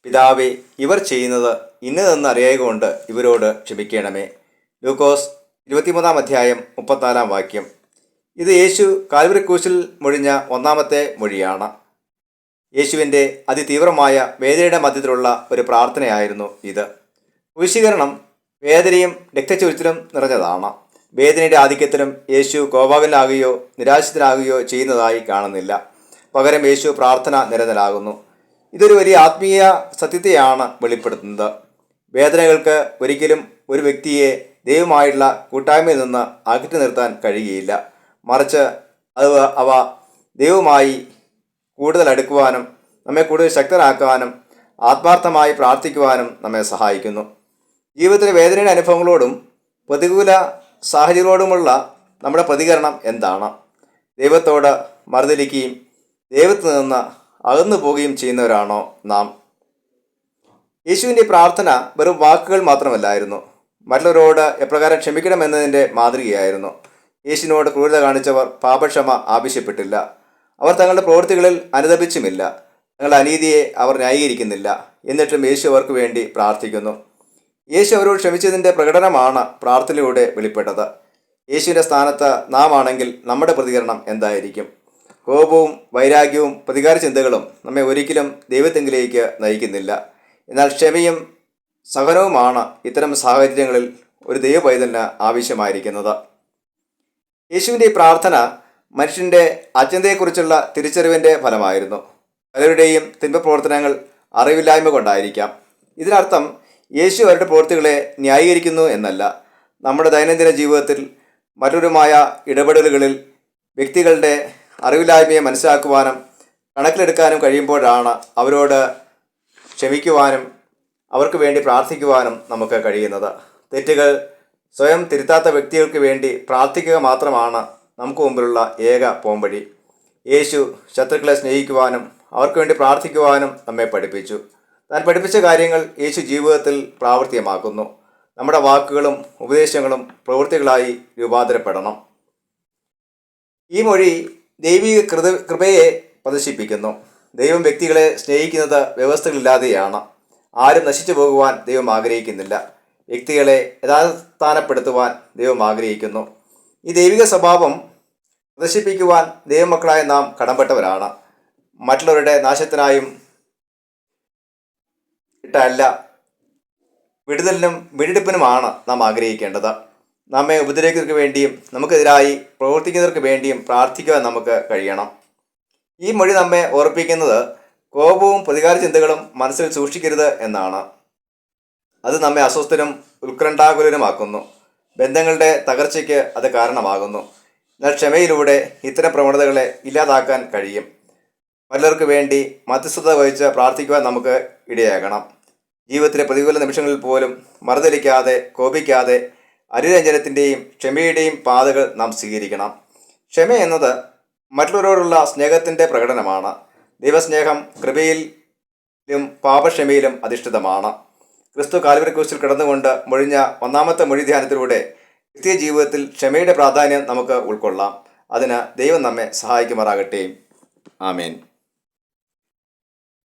പിതാവേ, ഇവർ ചെയ്യുന്നത് ഇന്നതെന്ന് അറിയുകൊണ്ട് ഇവരോട് ക്ഷമിക്കണമേ. ലൂക്കോസ് 23 അധ്യായം 34 വാക്യം. ഇത് യേശു കാൽവരി ക്രൂശിൽ മൊഴിഞ്ഞ ഒന്നാമത്തെ മൊഴിയാണ്. യേശുവിൻ്റെ അതിതീവ്രമായ വേദനയുടെ മധ്യത്തിലുള്ള ഒരു പ്രാർത്ഥനയായിരുന്നു ഇത്. ക്രൂശീകരണം വേദനയും രക്തച്ചൊരിച്ചിലും നിറഞ്ഞതാണ്. വേദനയുടെ ആധിക്യത്തിലും യേശു കോപാകുലനാകുകയോ നിരാശിതനാകുകയോ ചെയ്യുന്നതായി കാണുന്നില്ല. പകരം യേശു പ്രാർത്ഥന നിരന്തരാകുന്നു. ഇതൊരു വലിയ ആത്മീയ സത്യത്തെയാണ് വെളിപ്പെടുത്തുന്നത്. വേദനകൾക്ക് ഒരിക്കലും ഒരു വ്യക്തിയെ ദൈവമായിട്ടുള്ള കൂട്ടായ്മയിൽ നിന്ന് അകറ്റി നിർത്താൻ കഴിയുകയില്ല. മറിച്ച് അവ ദൈവവുമായി കൂടുതൽ അടുക്കുവാനും നമ്മെ കൂടുതൽ ശക്തരാക്കുവാനും ആത്മാർത്ഥമായി പ്രാർത്ഥിക്കുവാനും നമ്മെ സഹായിക്കുന്നു. ജീവിതത്തിലെ വേദനയുടെ അനുഭവങ്ങളോടും പ്രതികൂല സാഹചര്യങ്ങളോടുമുള്ള നമ്മുടെ പ്രതികരണം എന്താണ്? ദൈവത്തോട് മറുതലിക്കുകയും ദൈവത്തിൽ നിന്ന് അകന്നു പോവുകയും ചെയ്യുന്നവരാണോ നാം? യേശുവിൻ്റെ പ്രാർത്ഥന വെറും വാക്കുകൾ മാത്രമല്ലായിരുന്നു. മറ്റുള്ളവരോട് എപ്രകാരം ക്ഷമിക്കണമെന്നതിൻ്റെ മാതൃകയായിരുന്നു. യേശുവിനോട് ക്രൂരത കാണിച്ചവർ പാപക്ഷമ ആവശ്യപ്പെട്ടില്ല. അവർ തങ്ങളുടെ പ്രവൃത്തികളിൽ അനുതപിച്ചുമില്ല. തങ്ങളുടെ അനീതിയെ അവർ ന്യായീകരിക്കുന്നില്ല. എന്നിട്ടും യേശു അവർക്ക് വേണ്ടി പ്രാർത്ഥിക്കുന്നു. യേശു അവരോട് ക്ഷമിച്ചതിൻ്റെ പ്രകടനമാണ് പ്രാർത്ഥനയിലൂടെ വെളിപ്പെട്ടത്. യേശുവിൻ്റെ സ്ഥാനത്ത് നാം ആണെങ്കിൽ നമ്മുടെ പ്രതികരണം എന്തായിരിക്കും? കോപവും വൈരാഗ്യവും പ്രതികാര ചിന്തകളും നമ്മെ ഒരിക്കലും ദൈവത്തെങ്കിലേക്ക് നയിക്കുന്നില്ല. എന്നാൽ ക്ഷമയും സഹനവുമാണ് ഇത്തരം സാഹചര്യങ്ങളിൽ ഒരു ദൈവപൈതലിന് ആവശ്യമായിരിക്കുന്നത്. യേശുവിൻ്റെ ഈ പ്രാർത്ഥന മനുഷ്യൻ്റെ അത്യന്തയെക്കുറിച്ചുള്ള തിരിച്ചറിവിൻ്റെ ഫലമായിരുന്നു. പലരുടെയും തിന്മപ്രവർത്തനങ്ങൾ അറിവില്ലായ്മ കൊണ്ടായിരിക്കാം. ഇതിനർത്ഥം യേശു അവരുടെ പ്രവൃത്തികളെ ന്യായീകരിക്കുന്നു എന്നല്ല. നമ്മുടെ ദൈനംദിന ജീവിതത്തിൽ മറ്റൊരുമായ ഇടപെടലുകളിൽ വ്യക്തികളുടെ അറിവില്ലായ്മയെ മനസ്സിലാക്കുവാനും കണക്കിലെടുക്കാനും കഴിയുമ്പോഴാണ് അവരോട് ക്ഷമിക്കുവാനും അവർക്ക് വേണ്ടി പ്രാർത്ഥിക്കുവാനും നമുക്ക് കഴിയുന്നത്. തെറ്റുകൾ സ്വയം തിരുത്താത്ത വ്യക്തികൾക്ക് വേണ്ടി പ്രാർത്ഥിക്കുക മാത്രമാണ് നമുക്ക് മുമ്പിലുള്ള ഏക പോംവഴി. യേശു ശത്രുക്കളെ സ്നേഹിക്കുവാനും അവർക്ക് വേണ്ടി പ്രാർത്ഥിക്കുവാനും നമ്മെ പഠിപ്പിച്ചു. താൻ പഠിപ്പിച്ച കാര്യങ്ങൾ യേശു ജീവിതത്തിൽ പ്രാവർത്തികമാക്കുന്നു. നമ്മുടെ വാക്കുകളും ഉപദേശങ്ങളും പ്രവൃത്തികളായി രൂപാന്തരപ്പെടണം. ഈ മൊഴി ദൈവിക കൃപയെ പ്രദർശിപ്പിക്കുന്നു. ദൈവം വ്യക്തികളെ സ്നേഹിക്കുന്നത് വ്യവസ്ഥകളില്ലാതെയാണ്. ആരും നശിച്ചു പോകുവാൻ ദൈവം ആഗ്രഹിക്കുന്നില്ല. വ്യക്തികളെ യഥാസ്ഥാനപ്പെടുത്തുവാൻ ദൈവം ആഗ്രഹിക്കുന്നു. ഈ ദൈവിക സ്വഭാവം പ്രദർശിപ്പിക്കുവാൻ ദൈവമക്കളായ നാം കടംപ്പെട്ടവരാണ്. മറ്റുള്ളവരുടെ നാശത്തിനായും ഇട്ടല്ല, വിടുതലിനും വീണ്ടെടുപ്പിനുമാണ് നാം ആഗ്രഹിക്കേണ്ടത്. നമ്മെ ഉപദ്രവിക്കുന്നവർക്ക് വേണ്ടിയും നമുക്കെതിരായി പ്രവർത്തിക്കുന്നവർക്ക് വേണ്ടിയും പ്രാർത്ഥിക്കുവാൻ നമുക്ക് കഴിയണം. ഈ മൊഴി നമ്മെ ഓർപ്പിക്കുന്നത് കോപവും പ്രതികാര ചിന്തകളും മനസ്സിൽ സൂക്ഷിക്കരുത് എന്നാണ്. അത് നമ്മെ അസ്വസ്ഥനും ഉത്കണ്ഠാകുലനുമാക്കുന്നു. ബന്ധങ്ങളുടെ തകർച്ചയ്ക്ക് അത് കാരണമാകുന്നു. എന്നാൽ ക്ഷമയിലൂടെ ഇത്തരം പ്രവണതകളെ ഇല്ലാതാക്കാൻ കഴിയും. പലർക്ക് വേണ്ടി മധ്യസ്ഥത വഹിച്ച് പ്രാർത്ഥിക്കുവാൻ നമുക്ക് ഇടയാകണം. ജീവിതത്തിലെ പ്രതികൂല നിമിഷങ്ങളിൽ പോലും മറുതലിക്കാതെ കോപിക്കാതെ അനുരഞ്ജനത്തിൻ്റെയും ക്ഷമയുടെയും പാതകൾ നാം സ്വീകരിക്കണം. ക്ഷമ എന്നത് മറ്റുള്ളവരോടുള്ള സ്നേഹത്തിൻ്റെ പ്രകടനമാണ്. ദൈവസ്നേഹം കൃപയിലും പാപക്ഷമയിലും അധിഷ്ഠിതമാണ്. ക്രിസ്തു കാൽവരി ക്രൂശിൽ കിടന്നുകൊണ്ട് മൊഴിഞ്ഞ ഒന്നാമത്തെ മൊഴി ധ്യാനത്തിലൂടെ ക്രിസ്തീയ ജീവിതത്തിൽ ക്ഷമയുടെ പ്രാധാന്യം നമുക്ക് ഉൾക്കൊള്ളാം. അതിന് ദൈവം നമ്മെ സഹായിക്കുമാറാകട്ടെ. ആമേൻ.